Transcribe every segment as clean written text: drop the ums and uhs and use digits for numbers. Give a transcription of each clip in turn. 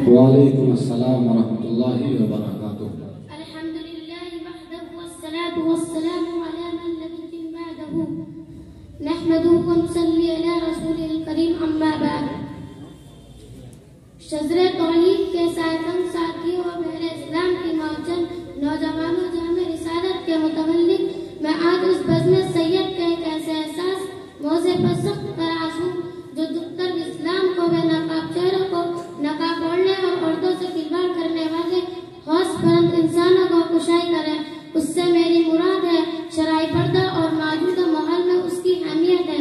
وعلیکم السلام ورحمۃ اللہ وبرکاتہ۔ الحمدللہ وحدہ والصلاة والسلام علی من لا نبی بعدہ نحمدہ ونصلی علی رسولہ الکریم اما بعد۔ شجر توحید کے سائفن ساتھیوں اور بہر اسلام کی معجن نوجوانوں جامع رسالت کے متولد، میں آج اس بزم سید کے ایک ایسے احساس موضع پر سخت ترازو جو دختر اسلام کو بے نقاب چہروں کو نقاب اوڑھنے اور عورتوں سے کھلواڑ کرنے والے حوث پرند انسانوں کو کشائی کرے، اس سے میری مراد ہے شرعی پردہ اور موجودہ ماحول میں اس کی اہمیت ہے۔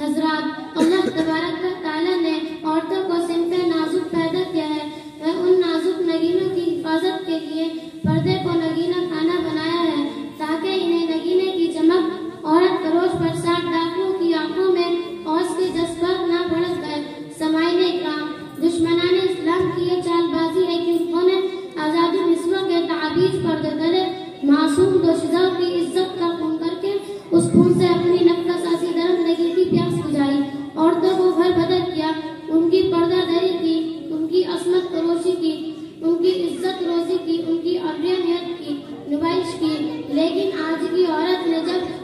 حضرات، اللہ تبارک و تعالیٰ نے عورتوں کو صنف نازک پیدا کیا ہے۔ وہ ان نازک نگینوں کی حفاظت کے لیے پردے کو نگینہ خانہ بنایا ہے تاکہ انہیں نگینے کی چمک عورت فروش پر 60 ڈاکوؤں کی آنکھوں میں اوس کے جذبات نہ بھڑک گئے۔ سامعین اکرام، دشمنان اسلام کی یہ چال بازی ہے کہ انہوں نے آزادی نسلوں کے تعویذ پردے تلے معصوم دوشیزوں کی عزت کا خون کر کے اس خون سے اپنی نفس سازی درندگی کی پیاس بجھائی، عورتوں کو گھر بدر کیا، ان کی پردہ دری کی، ان کی عصمت فروشی کی، ان کی عزت روزی کی، ان کی عریانیت کی نمائش کی۔ لیکن آج کی عورت نے جب